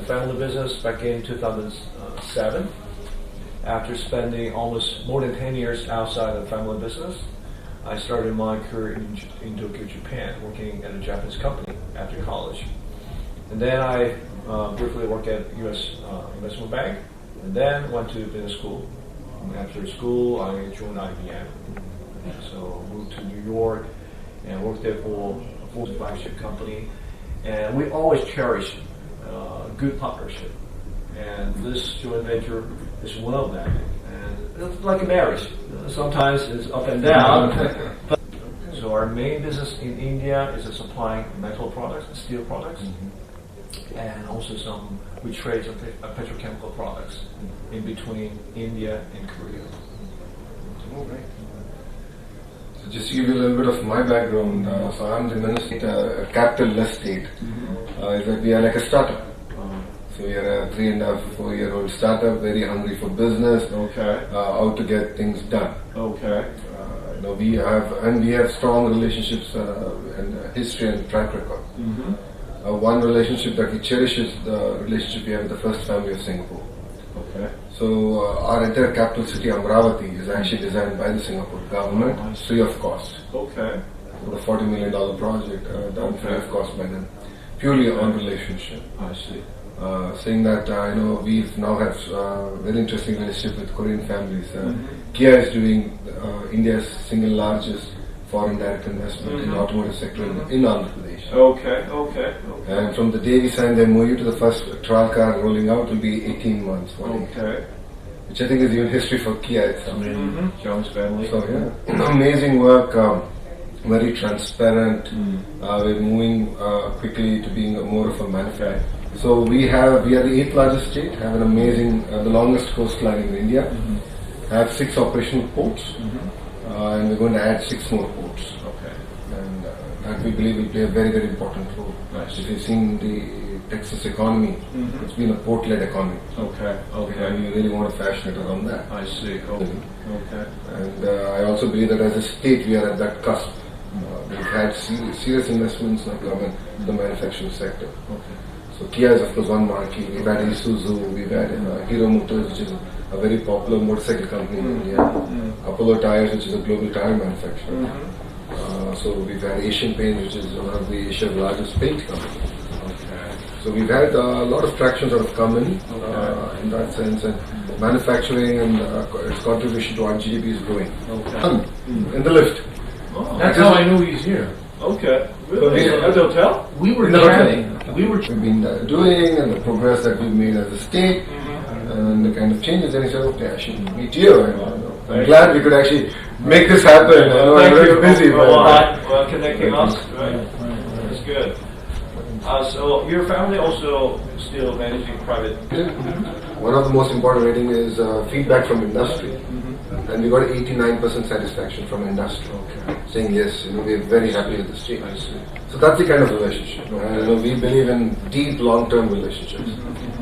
family business back in 2007. After spending almost more than 10 years outside of family business, I started my career in Tokyo, Japan, working at a Japanese company after college. And then I briefly worked at U.S. investment bank, and then went to business school. And after school, I joined I&PR. So moved to New York and worked there for a full flagship company. And we always cherish good partnership. And this joint venture is one of them. And it's like a marriage. Sometimes it's up and down. So our main business in India is supplying metal products, steel products, and also we trade some petrochemical products in between India and Korea. Oh, right. So just to give you a little bit of my background, so I'm the minister at capital-less state. Is that we are like a startup. So we are a 3.5, 4-year-old startup, very hungry for business, out to get things done. We have strong relationships and history and track record. One relationship that we cherish is the relationship we have with the first family of Singapore. So our entire capital city, Amravati, is actually designed by the Singapore government, free of cost. Okay. A $40 million project done free of cost by them, purely on relationship. I see. Saying that I know we've now have very interesting relationship with Korean families. Kia is doing India's single largest foreign direct investment in the automotive sector in Andhra Pradesh. Okay. And from the day we signed the MOU to the first trial car rolling out will be 18 months. Which I think is even history for Kia itself. Jones family. So yeah, amazing work. Very transparent. We're moving quickly to being more of a manufacturer. So we are the 8th largest state, have an amazing, the longest coastline in India, have 6 operational ports, and we're going to add 6 more ports. And that we believe will play a very, very important role. If you've seen the Texas economy, it's been a port-led economy. And we really want to fashion it around that. I see. And I also believe that as a state, we are at that cusp. We've had serious investments in the manufacturing sector. So Kia is of course one marquee. We've had Isuzu, we've had Hero Motors, which is a very popular motorcycle company in India. Apollo Tires, which is a global tire manufacturer. So we've had Asian Paints, which is one of the Asia's largest paint companies. So we've had a lot of traction sort of come in that sense, and manufacturing and its contribution to our GDP is growing. In the lift. That's how I knew he's here. Really? At the hotel? We were chatting. We've been doing and the progress that we've made as a state and the kind of changes. And he said, okay, I should meet you. I'm glad we could actually make this happen. I'm very busy. Well, connecting us. Right. That's good. So your family also still managing private? One of the most important rating is feedback from industry. And we got 89% satisfaction from industry. Saying yes, we're very happy with the state. So that's the kind of relationship. And we believe in deep long-term relationships.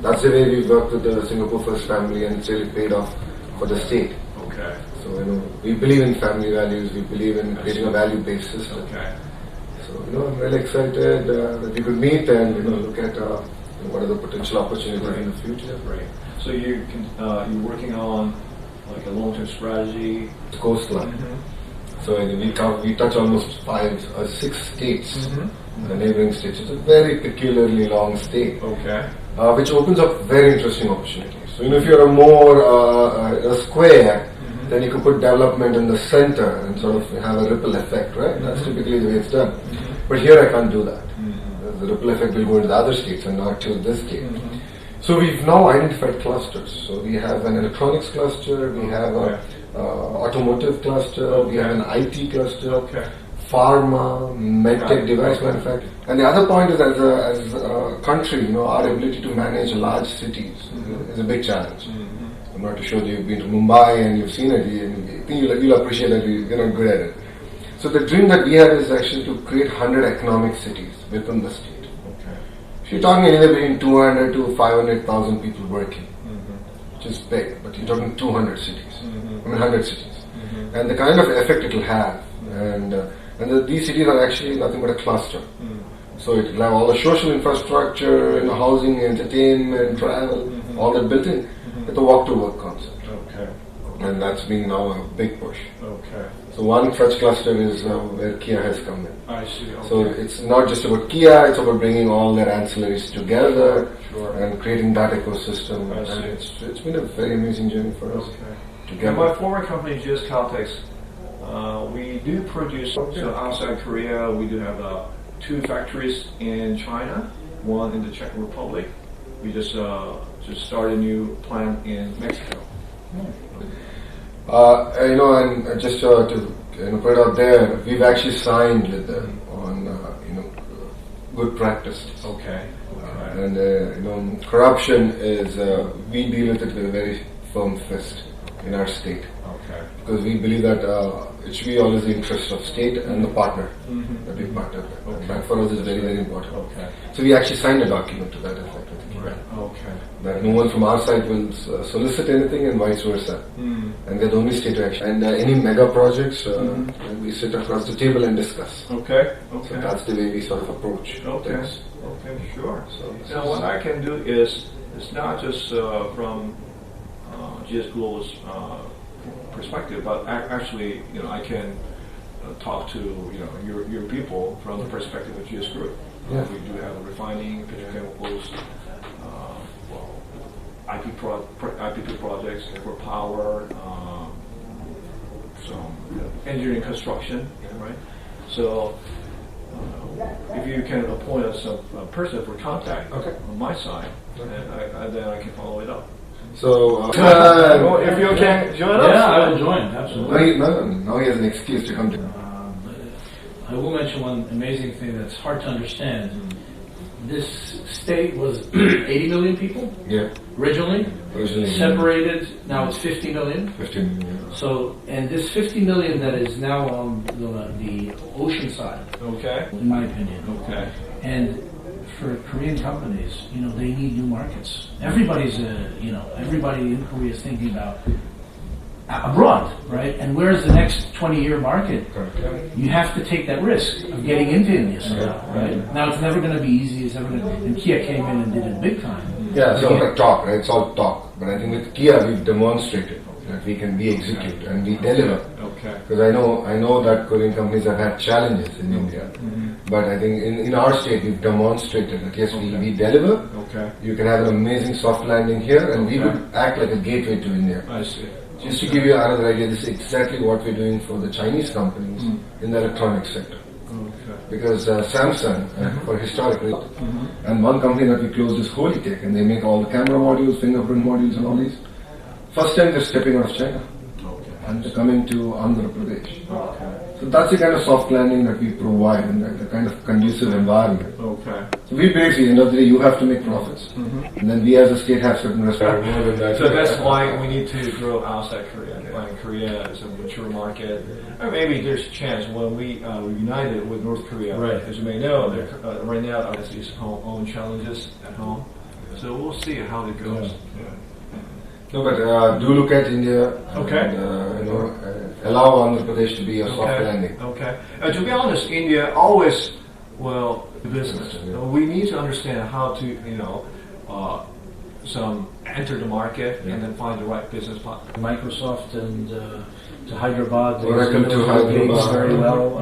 That's the way we worked with the Singapore First family, and it's really paid off for the state. So we believe in family values, we believe in creating a value-based system. So I'm really excited that we could meet and look at what are the potential opportunities in the future. So you're working on like a long-term strategy? Coastline. So we touch almost 6 states, the neighboring states. It's a very peculiarly long state, which opens up very interesting opportunities. So if you're a square, then you could put development in the center and sort of have a ripple effect, right? That's typically the way it's done. But here I can't do that. The ripple effect will go into the other states and not to this state. So we've now identified clusters. So we have an electronics cluster, we have an automotive cluster, we have an IT cluster, pharma, medtech device manufacturing. And the other point is, as a country, our ability to manage large cities is a big challenge. I'm not too sure that you've been to Mumbai and you've seen it. I think you'll appreciate that we're not good at it. So the dream that we have is actually to create 100 economic cities within the state. You're talking anywhere between 200 to 500,000 people working, which is big, but you're talking 200 cities, 100 cities. And the kind of effect it will have, and these cities are actually nothing but a cluster. So it will have all the social infrastructure, housing, entertainment, travel, all that built in. With a walk-to-work concept. Okay. And that's been now a big push. Okay. So one such cluster is where Kia has come in. I see. Okay. So it's not just about Kia, it's about bringing all their ancillaries together and creating that ecosystem. I see. And it's been a very amazing journey for us. Okay. And my former company, GS Caltex, we do produce, so outside Korea, we do have 2 factories in China, one in the Czech Republic. We just started a new plant in Mexico. And just to put it out there, we've actually signed with them on good practices. Okay. And corruption is we deal with it with a very firm fist in our state. Okay. Because we believe that it should be always the interest of state and the partner that we partner with. Okay. That for us is very, very important. Okay. So we actually signed a document to that effect. Right. Okay. That no one from our side will solicit anything and vice versa. And they're the only state to action. And any mega projects, we sit across the table and discuss. Okay. So that's the way we sort of approach things. Okay, sure. So now what I can do is, it's not just from GS Global's perspective, but actually, I can talk to your people from the perspective of GS Group. Yeah. We do have refining, petrochemicals, IPP projects for power, some engineering construction, right? So if you can appoint us a person for contact on my side, then I can follow it up. So, if you can join us. Yeah, I will join, absolutely. Now he has an excuse to come to. I will mention one amazing thing that's hard to understand. This state was 80 million people originally, separated, now it's 50 million. 50 million. So, and this 50 million that is now on the ocean side, in my opinion. And for Korean companies, they need new markets. Everybody's, everybody in Korea is thinking about abroad, right? And where's the next 20-year market? You have to take that risk of getting into India somehow, right? Now it's never going to be easy. And Kia came in and did it big time. Yeah, so like talk, right? It's all talk. But I think with Kia, we've demonstrated that we execute and we deliver. Because I know that Korean companies have had challenges in India. But I think in our state, we've demonstrated that yes, we deliver. You can have an amazing soft landing here, and we would act like a gateway to India. I see. Just to give you another idea, this is exactly what we're doing for the Chinese companies in the electronics sector. Because Samsung, for historically, and one company that we closed is Holytech, and they make all the camera modules, fingerprint modules, and all these. First time they're stepping out of China and they're coming to Andhra Pradesh. So that's the kind of soft landing that we provide, and the kind of conducive environment. So we basically, end of the day, you have to make profits, and then we as a state have certain responsibilities. So that's why we need to grow outside Korea. Like Korea is a mature market, or maybe there's a chance when we united with North Korea. Right. As you may know, right now it has its own challenges at home. So we'll see how it goes. No, but do look at India. And, allow Andhra Pradesh to be a soft landing. To be honest, India always business. We need to understand how to enter the market and then find the right business partner. Microsoft and to Hyderabad. Oracle to Hyderabad. Very well.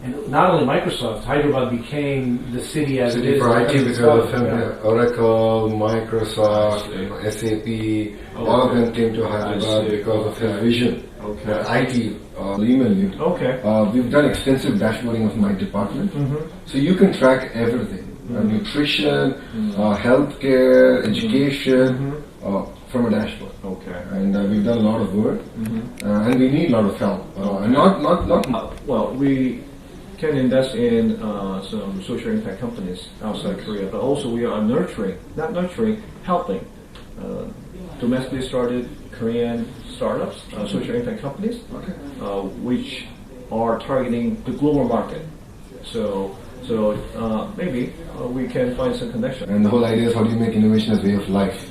And not only Microsoft, Hyderabad became the city as it is. For IT because of Oracle, Microsoft, SAP, all of them came to Hyderabad because of his vision. IT, email you. We've done extensive dashboarding of my department, so you can track everything: nutrition, healthcare, education, from a dashboard. And we've done a lot of work, and we need a lot of help. And not. We can invest in some social impact companies outside Korea, but also we are helping domestically started Korean startups, social impact companies, which are targeting the global market. So maybe we can find some connection. And the whole idea is how do you make innovation as a way of life.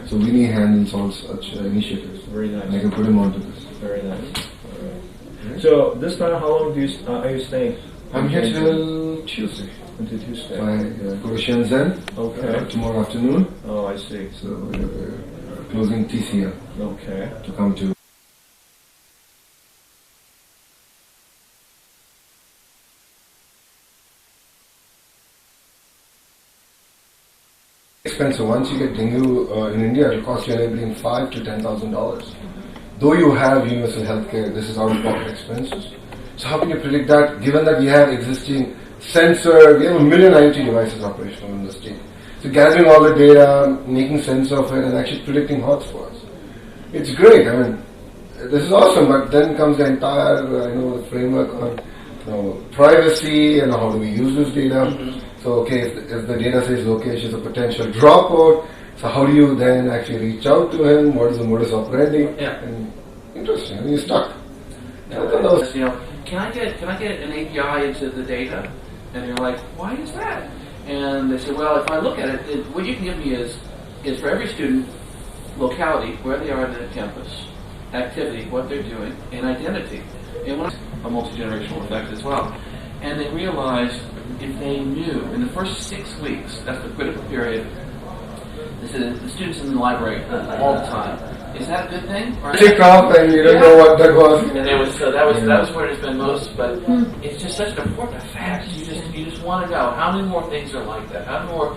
So we need handles all such initiatives. Very nice. And I can put them onto this. Very nice. So this time, how long are you staying? I'm here till Tuesday. Into two states. I go to Shenzhen tomorrow afternoon. Oh, I see. So we're closing TCL to come to. Expensive. Once you get dengue in India, it will cost you anywhere between $5,000 to $10,000. Though you have universal healthcare, this is out-of-pocket expenses. So how can you predict that? Given that we have existing sensor, we have 1 million IoT devices operational in the state. So gathering all the data, making sense of it, and actually predicting hotspots. It's great. I mean, this is awesome. But then comes the entire, the framework on privacy and how do we use this data. Mm-hmm. So, okay, if the data says Lokesh is a potential dropout, so how do you then actually reach out to him? What is the modus operandi? Yeah. And interesting. I mean, you're stuck. Can I get an API into the data? And you're like, why is that? And they say, well, if I look at it, what you can give me is for every student, locality, where they are in the campus, activity, what they're doing, and identity. And a multi-generational effect as well. And they realized if they knew in the first 6 weeks, that's the critical period, they said the students in the library all the time. Is that a good thing? Or Kick off and you don't know what that was. And that was where it's been most, but it's just such an important fact. You just want to know how many more things are like that. How many more?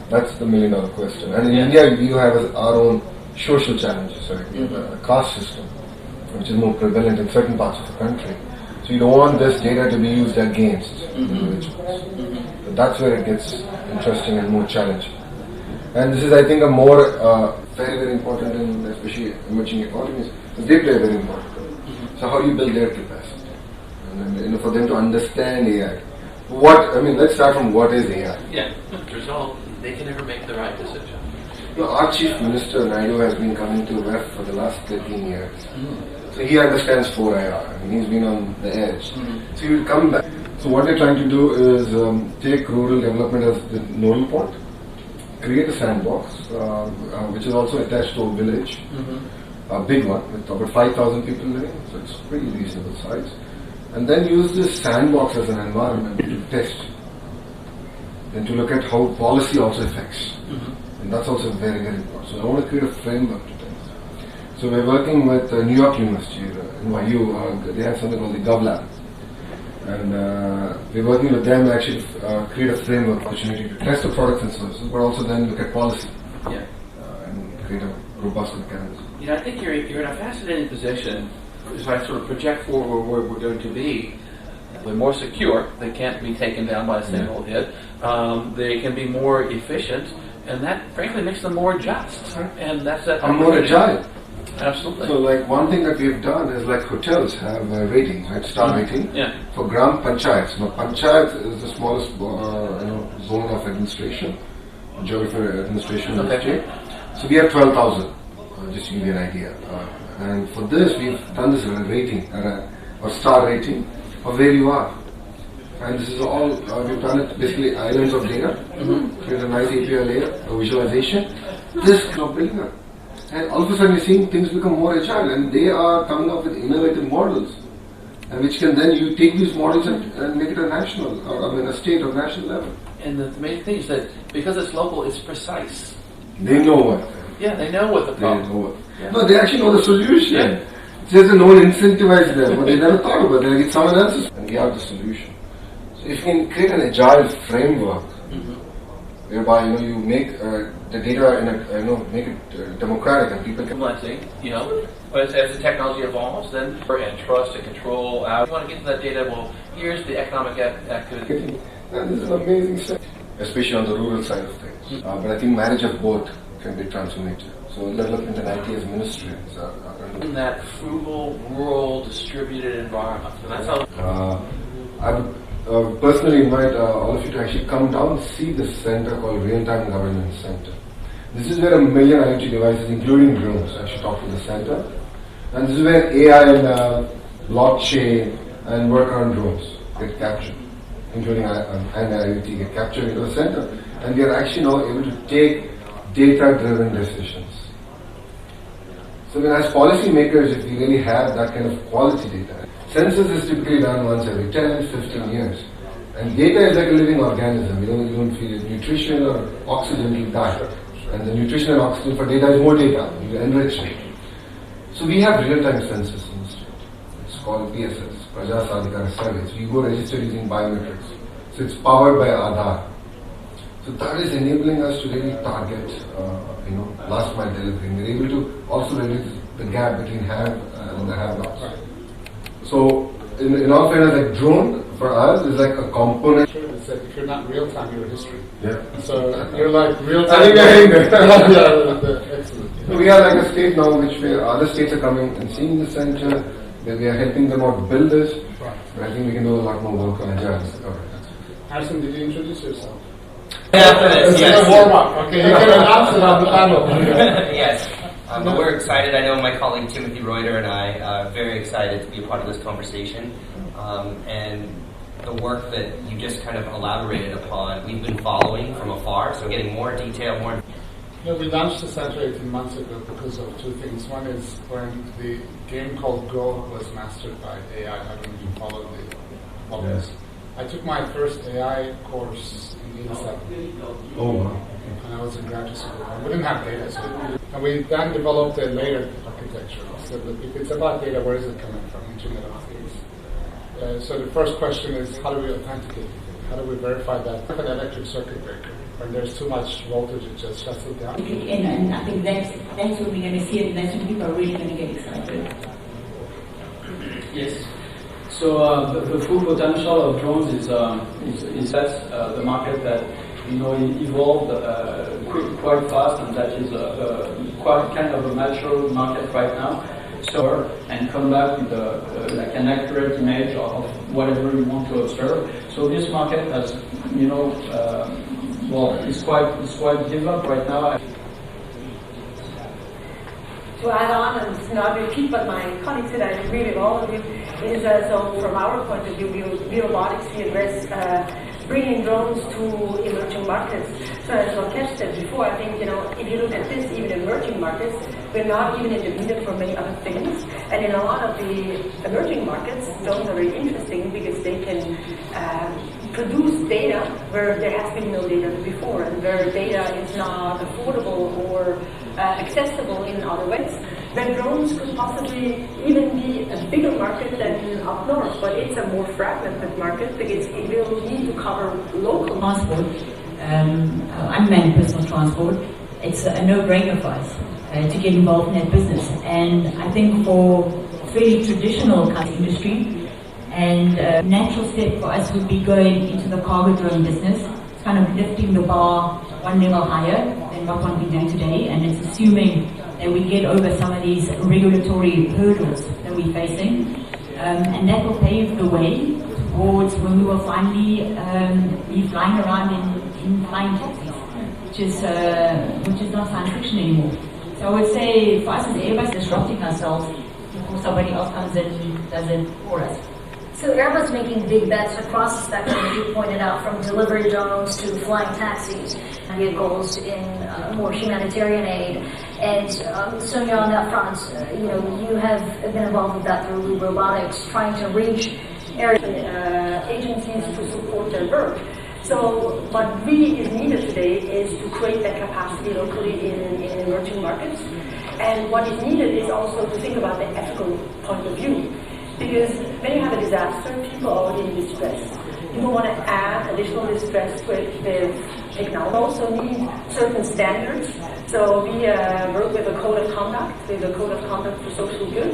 That's the $1 million question. And in India, we have our own social challenges, right? We have a caste system, which is more prevalent in certain parts of the country. So you don't want this data to be used against individuals. But that's where it gets interesting and more challenging. And this is, I think, a more very, very important in especially emerging economies, because they play a very important role. So how do you build their capacity? And then, for them to understand AI. Let's start from what is AI. Yeah, result, they can never make the right decision. Our Chief Minister, Naidu, has been coming to WEF for the last 13 years. So he understands 4IR. He's been on the edge. So he will come back. So what they're trying to do is take rural development as the nodal point, create a sandbox, which is also attached to a village, a big one with about 5,000 people living, so it's pretty reasonable size. And then use this sandbox as an environment to test, and to look at how policy also affects. And that's also very, very important. So I want to create a framework to test. So we're working with New York University, NYU, they have something called the GovLab. And we're working with them to actually create a framework opportunity to test the products and services, but also then look at policy and create a robust mechanism. I think you're in a fascinating position. If I sort of project forward where we're going to be, they're more secure. They can't be taken down by a single hit. They can be more efficient, and that frankly makes them more just. And that's that. I'm more agile. Absolutely. So, one thing that we've done is hotels have ratings, right? Star rating for Gram Panchayats. Now, Panchayat is the smallest zone of administration, geography administration in the state. So we have 12,000, just to give you an idea. And for this, we've done this rating, or star rating, of where you are. And this is all, we've done it basically islands of data, create a nice API layer, a visualization. This is building up. And all of a sudden you're seeing things become more agile, and they are coming up with innovative models, and which can then you take these models and make it a national, a state or national level. And the main thing is that because it's local, it's precise. They know what. Yeah, they know what the problem. They know what. No, they actually know the solution. Yeah. There's no one incentivize them, but they never thought about it. It's someone else's, and we have the solution. So if you can create an agile framework, whereby you make the data make it democratic and people can. But as the technology evolves, then and trust and control out. You want to get to that data. Well, here's the economic activity. And this is amazing stuff, especially on the rural side of things. But I think marriage of both can be transformative. So development and IT as ministries in that frugal, rural, distributed environment. And that's how. I would personally invite all of you to actually come down and see this center called Real-Time Governance Center. This is where 1 million IoT devices, including drones, actually talk to the center. And this is where AI and blockchain and work on drones get captured, including IoT get captured into the center. And we are actually now able to take data-driven decisions. So as policymakers, if we really have that kind of quality data, census is typically done once every 10, 15 years. And data is like a living organism. You don't feed it nutrition or oxygen, it will die. And the nutrition and oxygen for data is more data. You enrich it. So we have real-time census in the state. It's called PSS, Praja Sadhikar Service. We go register using biometrics. So it's powered by Aadhaar. So that is enabling us to really target, last mile delivery. We're able to also reduce the gap between have and the have-nots. So in all fairness, like drone for us is like a component. It's like if you're not real time, you're history. Yeah. So you're like real time. I think we're getting Yeah, excellent. So we are like a state now which where other states are coming and seeing the center, where we are helping them out build this. Right. But I think we can do a lot more work on agile. Harrison, did you introduce yourself? Yes. It's a warm up. Okay, you can announce it on the panel. Yes. We're excited. I know my colleague Timothy Reuter and I are very excited to be a part of this conversation. And the work that you just kind of elaborated upon, we've been following from afar, so getting more detail, more. We launched the center 18 months ago because of two things. One is when the game called Go was mastered by AI. I don't know if you followed this. I took my first AI course in 87. Oh wow. And I was in graduate school. And we didn't have data. And we then developed a layered architecture. So that if it's about data, where is it coming from? Internet of Things. So the first question is, how do we authenticate it? How do we verify that? Like an electric circuit breaker. When there's too much voltage, it just shuts it down. And I think that's what we're going to see, and that's when people are really going to get excited. Yes. So the full potential of drones is that the market that evolved quite fast, and that is quite kind of a mature market right now. So and come back with like an accurate image of whatever you want to observe. So this market has it's quite developed right now. To add on, and not repeat what my colleagues said, I agree with all of you, is so from our point of view, robotics, we address bringing drones to emerging markets. So as Lokesh said before, I think, if you look at this, even emerging markets, we're not even in the leader for many other things. And in a lot of the emerging markets, drones are very interesting because they can produce data where there has been no data before, and where data is not affordable or accessible in other ways. Then drones could possibly even be a bigger market than up north, but it's a more fragmented market because it will need to cover local transport, unmanned personal transport. It's a no-brainer for us to get involved in that business. And I think for fairly traditional kind of industry, and natural step for us would be going into the cargo drone business. It's kind of lifting the bar one level higher than what one we're doing today, and it's assuming that we get over some of these regulatory hurdles that we're facing, and that will pave the way towards when we will finally be flying around in flying taxis, which is not science fiction anymore. So I would say for us as Airbus, disrupting ourselves before somebody else comes in and does it for us. So Airbus making big bets across the spectrum, as you pointed out, from delivery drones to flying taxis, vehicles in more humanitarian aid. And Sonia, on that front, you have been involved with that through robotics, trying to reach agencies to support their work. So what really is needed today is to create that capacity locally in emerging markets. And what is needed is also to think about the ethical point of view. Because when you have a disaster, people are already in distress. You don't want to add additional distress with technology. Also need certain standards. So we work with a code of conduct, for social good,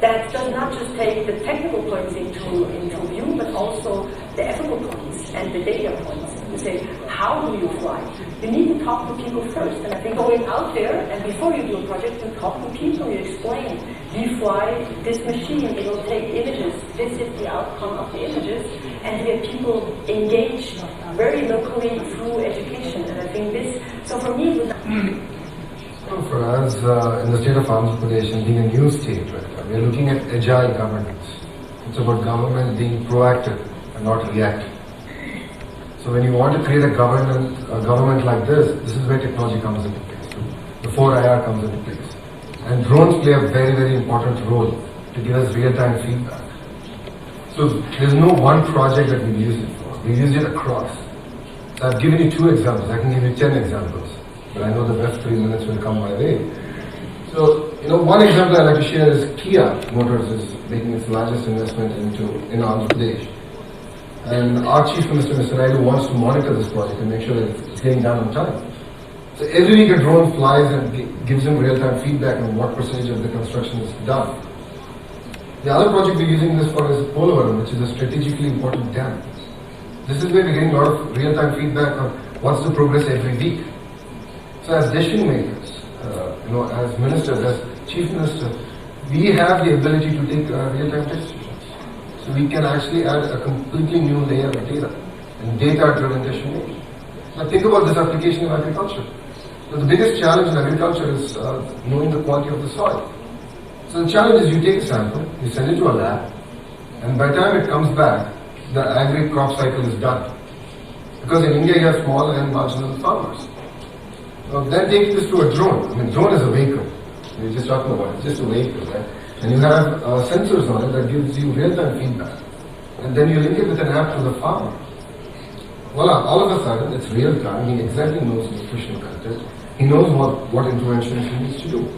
that does not just take the technical points into view, but also the ethical points and the data points. You say, how do you fly? You need to talk to people first. And I think going out there, and before you do a project, you talk to people, you explain, you fly this machine, it will take images, this is the outcome of the images, and to get people engaged very locally through education. And I think this, so for me, it was for us, in the state of Andhra Pradesh, being a new state, right, we are looking at agile governance. It's about government being proactive and not reactive. So when you want to create a government like this is where technology comes into place. The 4IR comes into place. And drones play a very, very important role to give us real-time feedback. So there's no one project that we use it for. We used it across. So I've given you 2 examples. I can give you 10 examples, but I know the best 3 minutes will come my way. So, one example I'd like to share is Kia Motors is making its largest investment in Andhra Pradesh. And our Chief Minister, Mr. Naidu, wants to monitor this project and make sure that it's getting done on time. So every week a drone flies and gives him real-time feedback on what percentage of the construction is done. The other project we're using this for is Polavaram, which is a strategically important dam. This is where we're getting a lot of real-time feedback on what's the progress every week. So as decision makers, as ministers, as chief minister, we have the ability to take real-time decisions. So we can actually add a completely new layer of data and data-driven decision making. Now think about this application in agriculture. So the biggest challenge in agriculture is knowing the quality of the soil. So the challenge is you take a sample, you send it to a lab, and by the time it comes back, the agri-crop cycle is done. Because in India you have small and marginal farmers. Then take this to a drone. I mean, drone is a vehicle. We were just talking about it. It's just a vehicle, right? And you have sensors on it that gives you real-time feedback. And then you link it with an app to the farmer. Voila, all of a sudden, it's real-time. He exactly knows nutritional content. He knows what interventions he needs to do.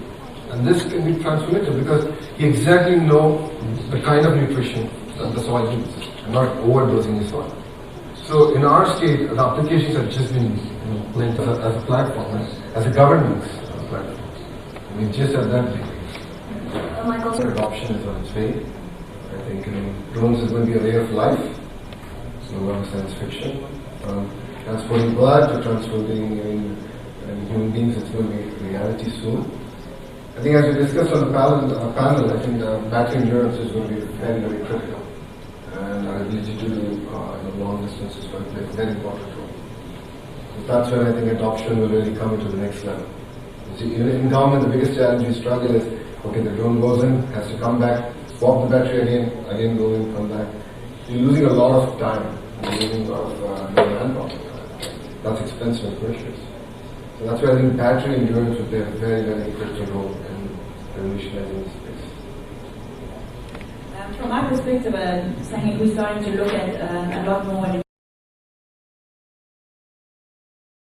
And this can be transformative because he exactly knows the kind of nutrition that the soil needs and not overdosing the soil. So in our state, the applications have just been linked as a platform, as a governance platform. We just have that big. Michael? Adoption is on its way. I think drones is going to be a way of life. It's no longer science fiction. Transporting blood to transporting human beings, it's going to be reality soon. I think as we discussed on the panel, I think battery endurance is going to be very, very critical. And our ability to do long distance is going to play a very important role. So that's when I think adoption will really come into the next level. See, in government, the biggest challenge we struggle is, okay, the drone goes in, has to come back, swap the battery again go in, come back. You're losing a lot of time. You're losing a lot of manpower. That's expensive and precious. So that's why I think battery endurance would play a very, very critical role in revolutionizing this space. From my perspective, Sangit, we're starting to look at a lot more